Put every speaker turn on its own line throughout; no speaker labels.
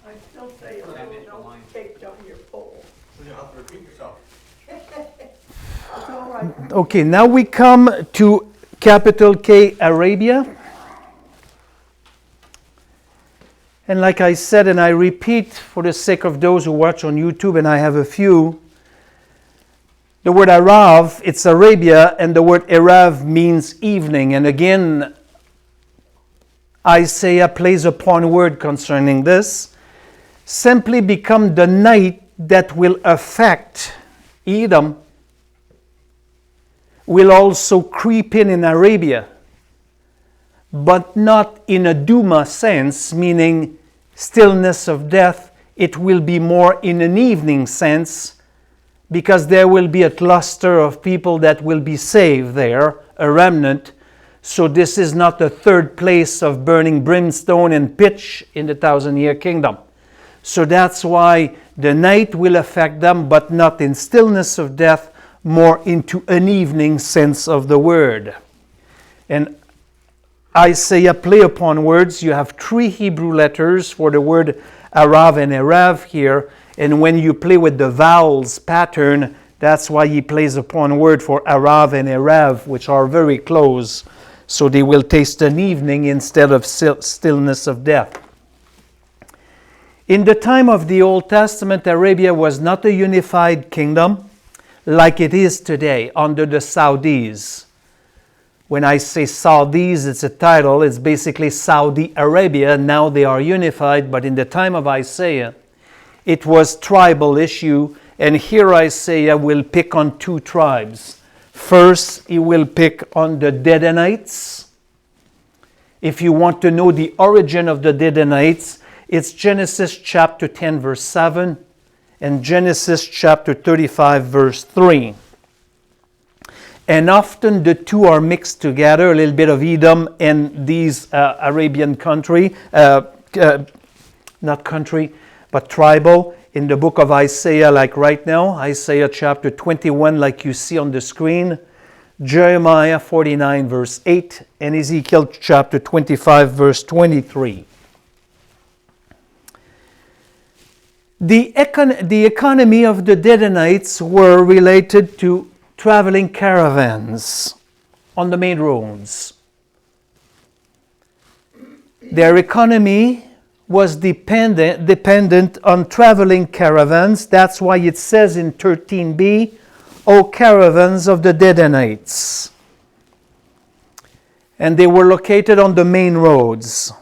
I still say a little don't caked on your pole.
You have to repeat yourself.
It's all right.
Okay, now we come to capital K, Arabia. And like I said, and I repeat for the sake of those who watch on YouTube, and I have a few, the word Arav, it's Arabia, and the word Erav means evening. And again, Isaiah plays upon word concerning this. Simply become the night that will affect Edom, will also creep in Arabia, but not in a Duma sense, meaning stillness of death. It will be more in an evening sense, because there will be a cluster of people that will be saved there, a remnant. So this is not the third place of burning brimstone and pitch in the 1,000-year kingdom. So that's why the night will affect them, but not in stillness of death, more into an evening sense of the word. And Isaiah play upon words. You have 3 Hebrew letters for the word Arav and Erav here. And when you play with the vowels pattern, that's why he plays upon word for Arav and Erav, which are very close. So they will taste an evening instead of stillness of death. In the time of the Old Testament, Arabia was not a unified kingdom like it is today under the Saudis. When I say Saudis, it's a title. It's basically Saudi Arabia. Now they are unified, but in the time of Isaiah, it was tribal issue, and here Isaiah will pick on 2 tribes. First, he will pick on the Dedanites. If you want to know the origin of the Dedanites, it's Genesis chapter 10, verse 7, and Genesis chapter 35, verse 3. And often the two are mixed together, a little bit of Edom and these Arabian country, not country, but tribal. In the book of Isaiah, like right now, Isaiah chapter 21, like you see on the screen, Jeremiah 49, verse 8, and Ezekiel chapter 25, verse 23. The economy of the Dedanites were related to traveling caravans on the main roads. Their economy was dependent on traveling caravans. That's why it says in 13b, O caravans of the Dedanites. And they were located on the main roads.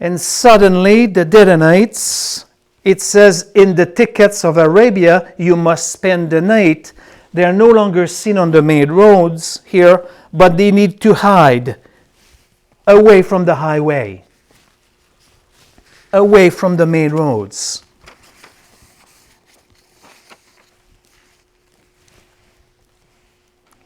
And suddenly the Dedanites, it says in the tickets of Arabia, you must spend the night. They are no longer seen on the main roads here, but they need to hide away from the highway, away from the main roads.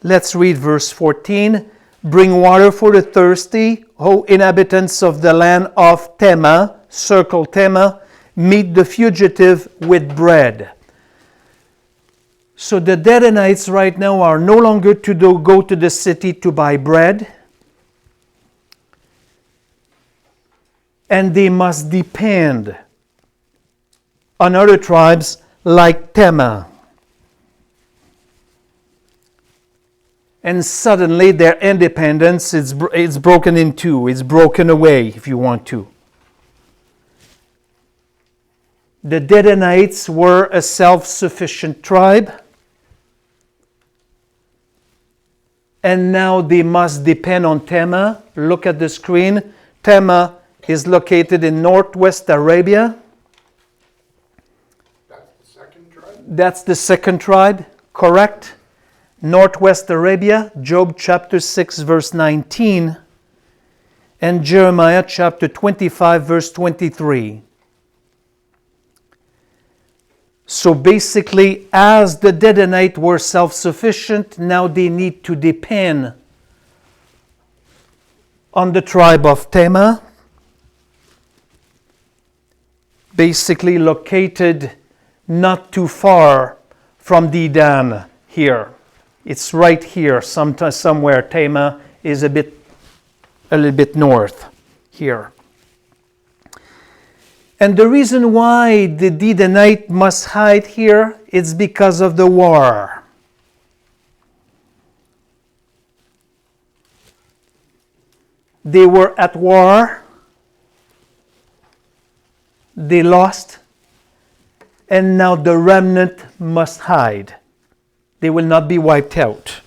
Let's read verse 14. Bring water for the thirsty, O inhabitants of the land of Tema, circle Tema, meet the fugitive with bread. So the Dedanites right now are no longer to go to the city to buy bread. And they must depend on other tribes like Tema. And suddenly their independence is broken in two. It's broken away, if you want to. The Dedanites were a self-sufficient tribe. And now they must depend on Tema. Look at the screen. Tema is located in northwest Arabia.
That's the second tribe?
That's the second tribe, correct? Northwest Arabia, Job chapter 6, verse 19, and Jeremiah chapter 25, verse 23. So basically, as the Dedanites were self-sufficient, now they need to depend on the tribe of Tema, basically located not too far from Dedan here. It's right here, somewhere. Tema is a bit a little bit north here. And the reason why the Dedonite must hide here is because of the war. They were at war, they lost, and now the remnant must hide. They will not be wiped out.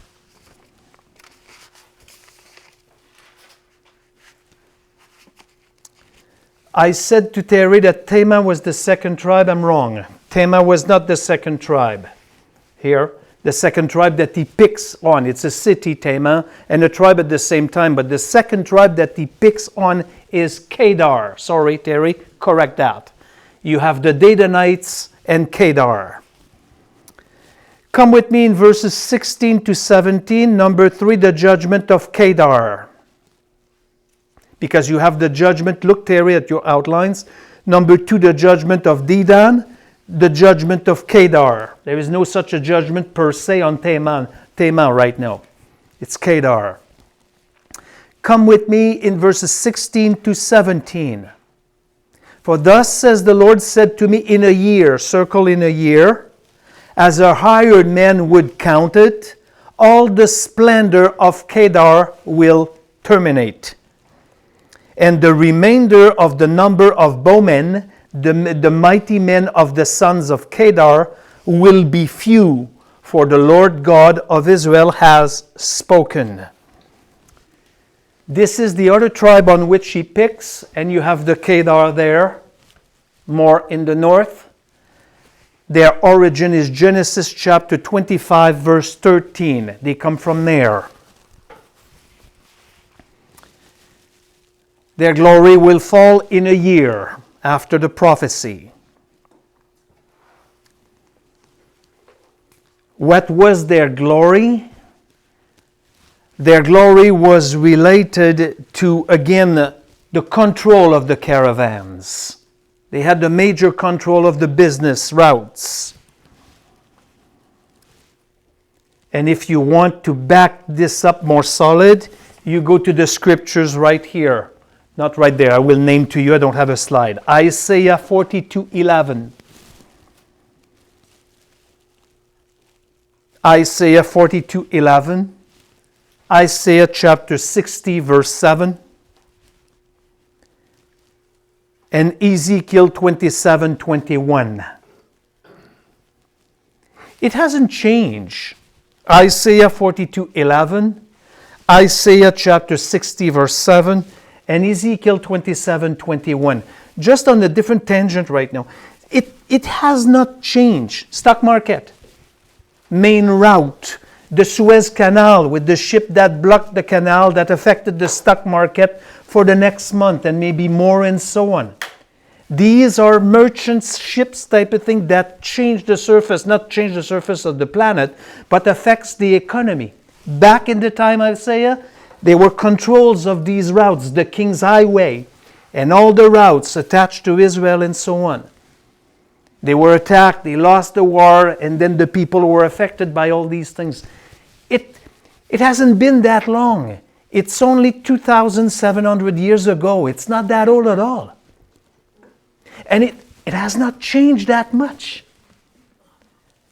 I said to Terry that Tema was the second tribe. I'm wrong. Tema was not the second tribe. Here, the second tribe that he picks on. It's a city, Tema, and a tribe at the same time. But the second tribe that he picks on is Kedar. Sorry, Terry, correct that. You have the Dedonites and Kedar. Come with me in verses 16 to 17. Number 3, the judgment of Kedar. Because you have the judgment, look, Terry, at your outlines. Number 2, the judgment of Dedan, the judgment of Kedar. There is no such a judgment per se on Tema right now. It's Kedar. Come with me in verses 16 to 17. For thus says the Lord said to me, in a year, circle in a year, as a hired man would count it, all the splendor of Kedar will terminate. And the remainder of the number of bowmen, the mighty men of the sons of Kedar, will be few, for the Lord God of Israel has spoken. This is the other tribe on which he picks, and you have the Kedar there, more in the north. Their origin is Genesis chapter 25, verse 13. They come from there. Their glory will fall in a year after the prophecy. What was their glory? Their glory was related to, again, the control of the caravans. They had the major control of the business routes. And if you want to back this up more solid, you go to the scriptures right here. Not right there. I will name to you. I don't have a slide. Isaiah 42:11. Isaiah 42:11. Isaiah chapter 60, verse 7. And Ezekiel 27:21. It hasn't changed. Isaiah 42:11. Isaiah chapter 60, verse 7. And Ezekiel 27:21. Just on a different tangent right now. It has not changed. Stock market, main route, the Suez Canal with the ship that blocked the canal that affected the stock market for the next month and maybe more and so on. These are merchant ships type of thing that change the surface, not change the surface of the planet, but affects the economy. Back in the time of Isaiah, there were controls of these routes, the King's Highway, and all the routes attached to Israel and so on. They were attacked, they lost the war, and then the people were affected by all these things. It hasn't been that long. It's only 2,700 years ago. It's not that old at all. And it has not changed that much.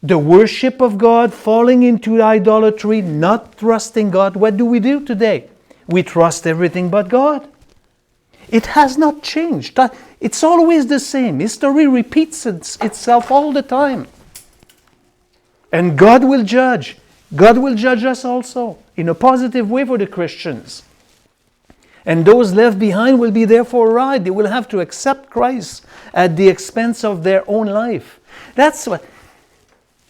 The worship of God, falling into idolatry, not trusting God. What do we do today? We trust everything but God. It has not changed. It's always the same. History repeats itself all the time. And God will judge. God will judge us also in a positive way for the Christians. And those left behind will be there for a ride. They will have to accept Christ at the expense of their own life. That's what...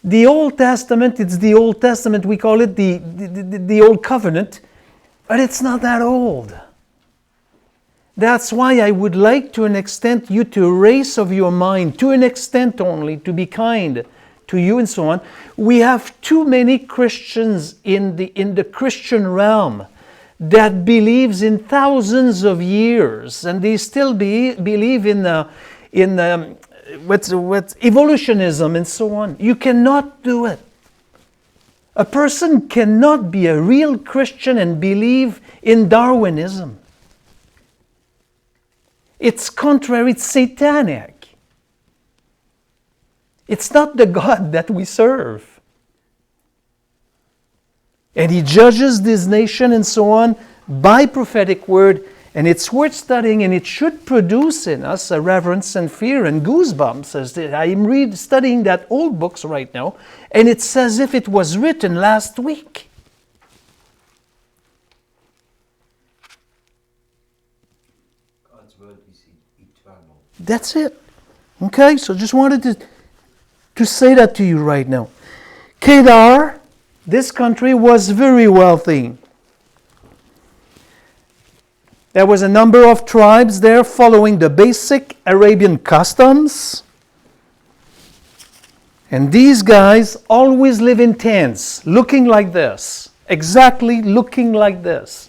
The Old Testament, it's the Old Testament, we call it the Old Covenant, but it's not that old. That's why I would like to an extent you to erase of your mind, to an extent only, to be kind to you and so on. We have too many Christians in the Christian realm that believes in thousands of years, and they still believe in what's evolutionism and so on. You cannot do it. A person cannot be a real Christian and believe in Darwinism. It's contrary, it's satanic. It's not the God that we serve. And he judges this nation and so on by prophetic word, and it's worth studying, and it should produce in us a reverence and fear and goosebumps. I'm studying that old books right now, and it's as if it was written last week.
God's word is eternal.
That's it. Okay, so just wanted to say that to you right now. Kedar, this country was very wealthy. There was a number of tribes there following the basic Arabian customs. And these guys always live in tents, looking like this. Exactly looking like this.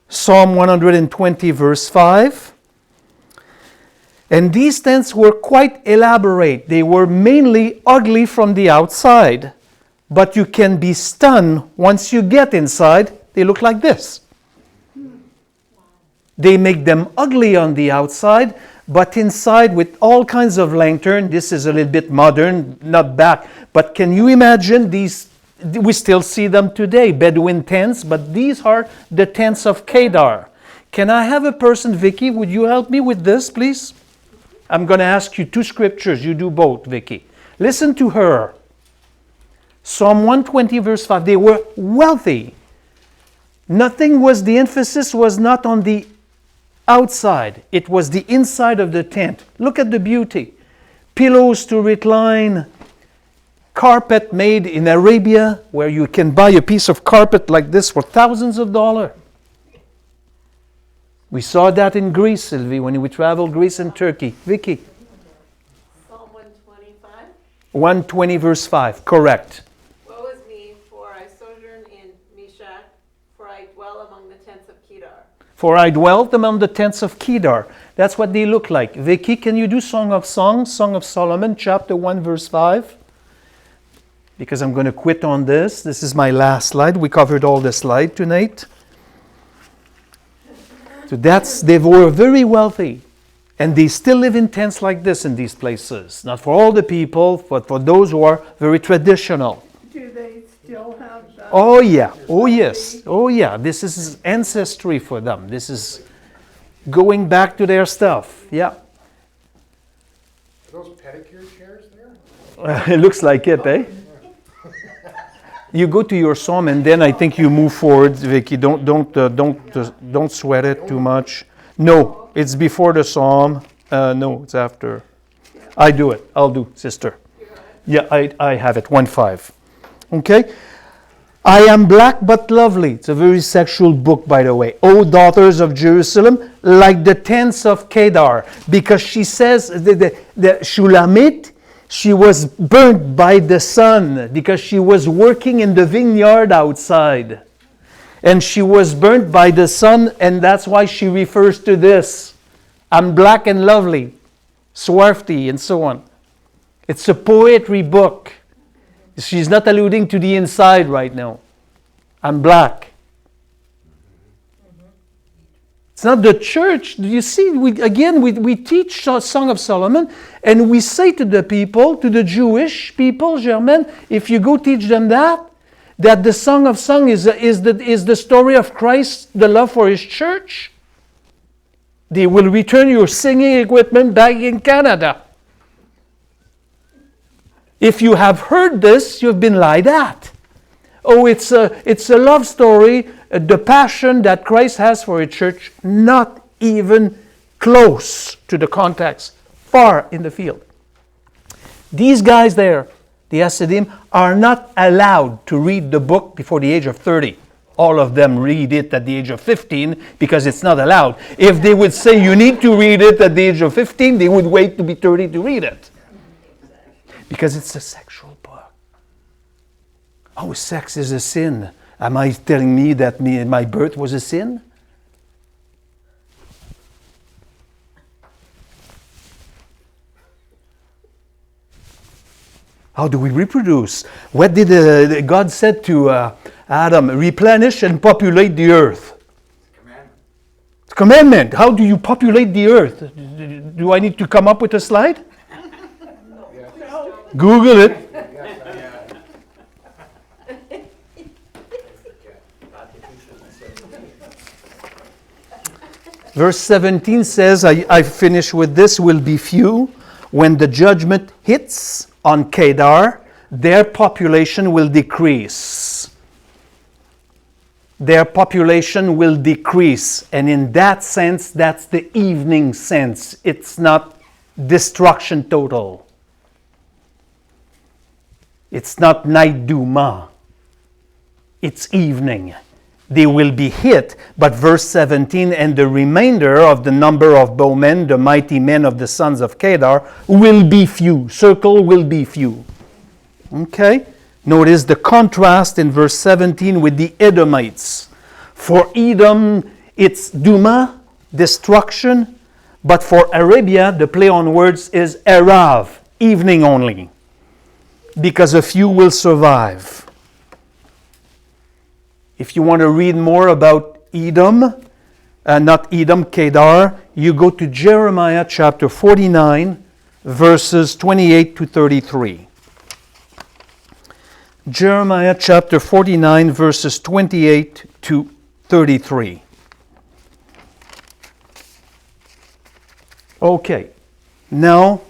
Psalm 120 verse 5. And these tents were quite elaborate. They were mainly ugly from the outside. But you can be stunned once you get inside. They look like this. They make them ugly on the outside, but inside with all kinds of lantern. This is a little bit modern, not back. But can you imagine these? We still see them today, Bedouin tents, but these are the tents of Kedar. Can I have a person, Vicky, would you help me with this, please? I'm going to ask you two scriptures. You do both, Vicky. Listen to her. Psalm 120 verse 5. They were wealthy. The emphasis was not on the outside. It was the inside of the tent. Look at the beauty. Pillows to recline. Carpet made in Arabia, where you can buy a piece of carpet like this for thousands of dollars. We saw that in Greece, Sylvie, when we traveled Greece and Turkey. Vicky.
Psalm 125.
120 verse 5. Correct.
Woe is me, for I sojourn in Meshach, for I dwell among the tents of Kedar.
For I dwelt among the tents of Kedar. That's what they look like. Vicky, can you do Song of Songs, Song of Solomon, chapter 1, verse 5? Because I'm going to quit on this. This is my last slide. We covered all the slide tonight. So they were very wealthy. And they still live in tents like this in these places. Not for all the people, but for those who are very traditional.
Do they still have that?
Oh yeah, oh yes, oh yeah. This is ancestry for them. This is going back to their stuff. Yeah.
Are those pedicure chairs there?
It looks like it, eh? You go to your psalm and then I think you move forward, Vicky. Don't sweat it too much. No, it's before the psalm. No, it's after. I do it. I'll do, sister. Yeah, I have it. 1:5. Okay. I am black but lovely. It's a very sexual book, by the way. O daughters of Jerusalem, like the tents of Kedar. Because she says, the Shulamit, she was burnt by the sun because she was working in the vineyard outside. And she was burnt by the sun, and that's why she refers to this. I'm black and lovely, swarthy, and so on. It's a poetry book. She's not alluding to the inside right now. I'm black. It's not the church. You see, we teach Song of Solomon, and we say to the people, to the Jewish people, Germain, if you go teach them that the Song of Songs is the story of Christ, the love for His church, they will return your singing equipment back in Canada. If you have heard this, you've been lied at. Oh, it's a love story, the passion that Christ has for His church, not even close to the context, far in the field. These guys there, the Hasidim, are not allowed to read the book before the age of 30. All of them read it at the age of 15 because it's not allowed. If they would say you need to read it at the age of 15, they would wait to be 30 to read it. Because it's a sexual book. Oh, sex is a sin. Am I telling me that my birth was a sin? How do we reproduce? What did God said to Adam? Replenish and populate the earth.
Commandment.
Commandment. How do you populate the earth? Do I need to come up with a slide? Google it. Verse 17 says, I finish with this, will be few. When the judgment hits on Kedar, their population will decrease. Their population will decrease. And in that sense, that's the evening sense. It's not destruction total. It's not night Duma. It's evening. They will be hit, but verse 17, and the remainder of the number of bowmen, the mighty men of the sons of Kedar, will be few. Circle, will be few. Okay? Notice the contrast in verse 17 with the Edomites. For Edom, it's Duma, destruction, but for Arabia, the play on words is Arav, evening only, because a few will survive. If you want to read more about Edom, not Edom, Kedar, you go to Jeremiah chapter 49, verses 28 to 33. Jeremiah chapter 49, verses 28 to 33. Okay, now,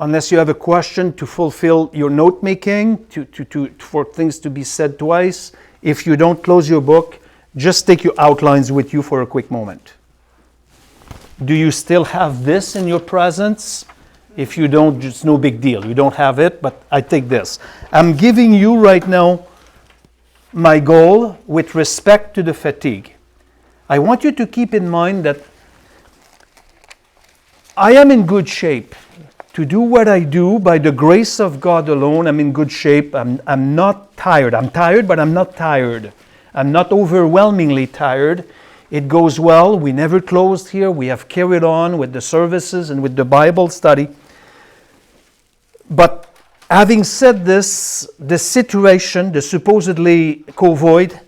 unless you have a question to fulfill your note making, for things to be said twice, if you don't close your book, just take your outlines with you for a quick moment. Do you still have this in your presence? If you don't, it's no big deal. You don't have it, but I take this. I'm giving you right now my goal with respect to the fatigue. I want you to keep in mind that I am in good shape. To do what I do by the grace of God alone, I'm in good shape. I'm not tired. I'm tired, but I'm not tired. I'm not overwhelmingly tired. It goes well. We never closed here. We have carried on with the services and with the Bible study. But having said this, the situation, the supposedly COVID,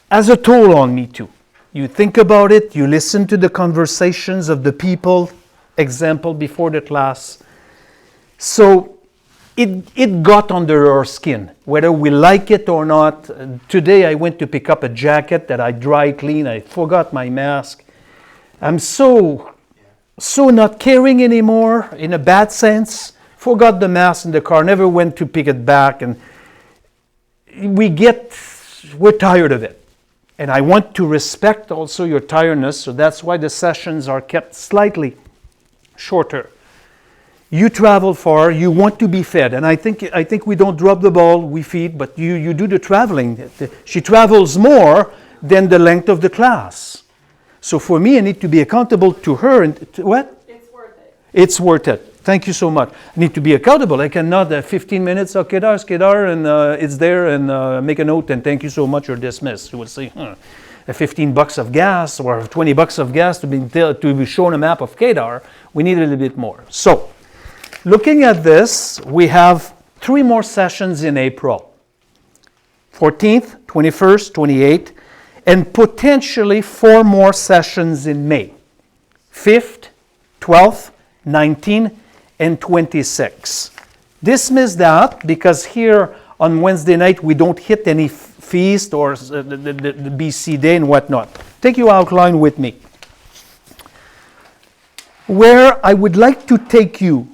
has a toll on me too. You think about it, you listen to the conversations of the people, example before the class. So it got under our skin, whether we like it or not. Today I went to pick up a jacket that I dry clean. I forgot my mask. I'm so not caring anymore in a bad sense. Forgot the mask in the car, never went to pick it back. And we're tired of it. And I want to respect also your tiredness, so that's why the sessions are kept slightly shorter. You travel far, you want to be fed, and I think we don't drop the ball, we feed, but you do the traveling. She travels more than the length of the class. So for me, I need to be accountable to her. And what?
It's worth it.
It's worth it. Thank you so much. I need to be accountable. I cannot 15 minutes, Kedar, and it's there, and make a note, and thank you so much, you're dismissed. You will say, $15 of gas or $20 of gas to be shown a map of Kedar. We need a little bit more. So, looking at this, we have 3 more sessions in April. 14th, 21st, 28th, and potentially 4 more sessions in May. 5th, 12th, 19th, and 26th. Dismiss that because here on Wednesday night we don't hit any feast or the BC day and whatnot. Take your outline with me. Where I would like to take you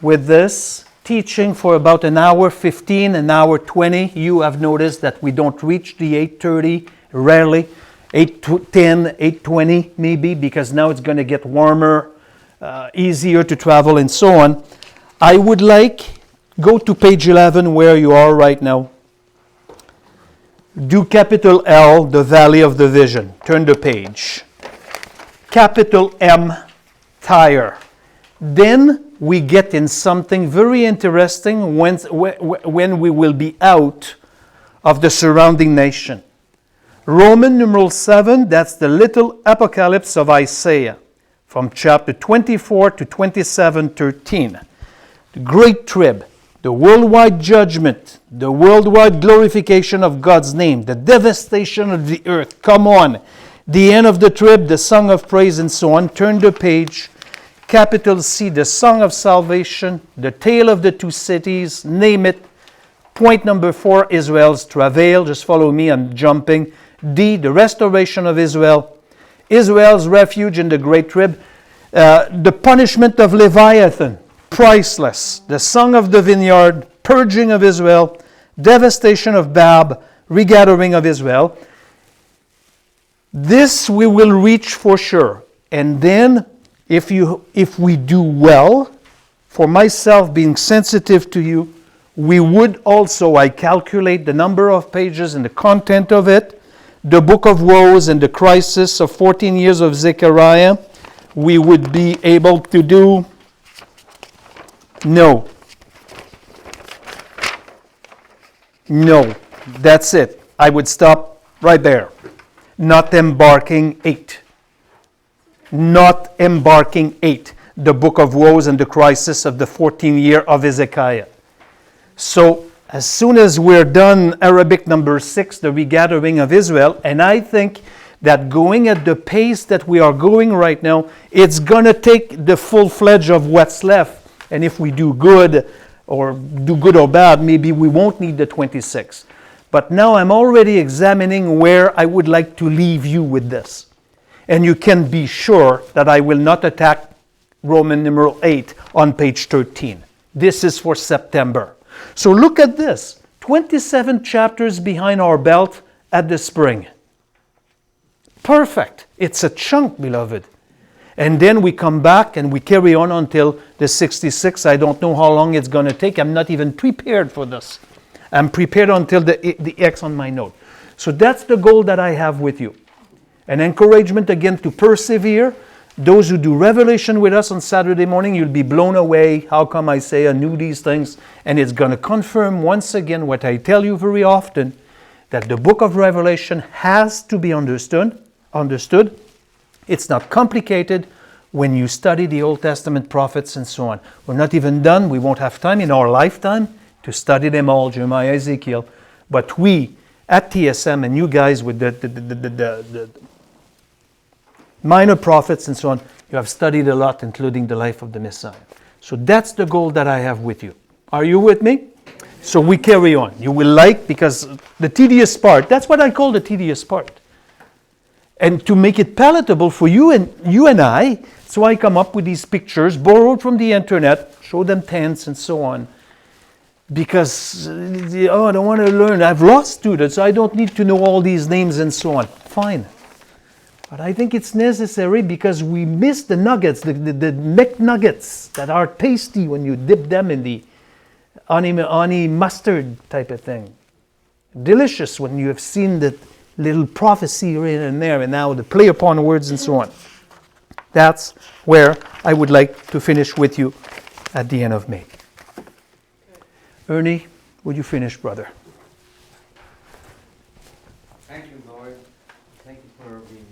with this teaching for about an hour 15, an hour 20. You have noticed that we don't reach the 8:30, rarely. 8:10, 8:20 maybe, because now it's going to get warmer, easier to travel and so on. I would go to page 11 where you are right now. Do capital L, the Valley of the Vision. Turn the page. Capital M, Tyre. Then we get in something very interesting when we will be out of the surrounding nation. Roman numeral 7, that's the little apocalypse of Isaiah from chapter 24 to 27:13. The great trib, the worldwide judgment, the worldwide glorification of God's name, the devastation of the earth. Come on. the end of the trib, the song of praise, and so on. Turn the page. Capital C, the song of salvation, the tale of the two cities, name it. Point number 4, Israel's travail. Just follow me, I'm jumping. D, the restoration of Israel. Israel's refuge in the great trib. The punishment of Leviathan, priceless. The song of the vineyard, purging of Israel. Devastation of Bab, regathering of Israel. This we will reach for sure. And then, if we do well, for myself being sensitive to you, we would also, I calculate the number of pages and the content of it, the book of woes and the crisis of 14 years of Zechariah, we would be able to do no. That's it. I would stop right there. Not embarking 8. Not embarking 8. The book of woes and the crisis of the 14th year of Hezekiah. So, as soon as we're done, Arabic number 6, the regathering of Israel, and I think that going at the pace that we are going right now, it's going to take the full fledged of what's left. And if we do good or bad, maybe we won't need the 26. But now I'm already examining where I would like to leave you with this. And you can be sure that I will not attack Roman numeral 8 on page 13. This is for September. So look at this. 27 chapters behind our belt at the spring. Perfect. It's a chunk, beloved. And then we come back and we carry on until the 66. I don't know how long it's going to take. I'm not even prepared for this. I'm prepared until the X on my note. So that's the goal that I have with you. An encouragement again to persevere. Those who do Revelation with us on Saturday morning, you'll be blown away. How come I say I knew these things? And it's going to confirm once again what I tell you very often, that the book of Revelation has to be understood. It's not complicated when you study the Old Testament prophets and so on. We're not even done. We won't have time in our lifetime to study them all, Jeremiah, Ezekiel. But we at TSM and you guys with the minor prophets and so on, you have studied a lot, including the life of the Messiah. So that's the goal that I have with you. Are you with me? So we carry on. You will like, because the tedious part, that's what I call the tedious part. And to make it palatable for you and I, so I come up with these pictures borrowed from the internet, show them tents and so on. Because, I don't want to learn. I've lost students, I don't need to know all these names and so on. Fine. But I think it's necessary because we miss the nuggets, the McNuggets that are tasty when you dip them in the honey mustard type of thing. Delicious when you have seen the little prophecy here and there, and now the play upon words and so on. That's where I would like to finish with you at the end of May. Ernie, would you finish, brother?
Thank you, Lord. Thank you for being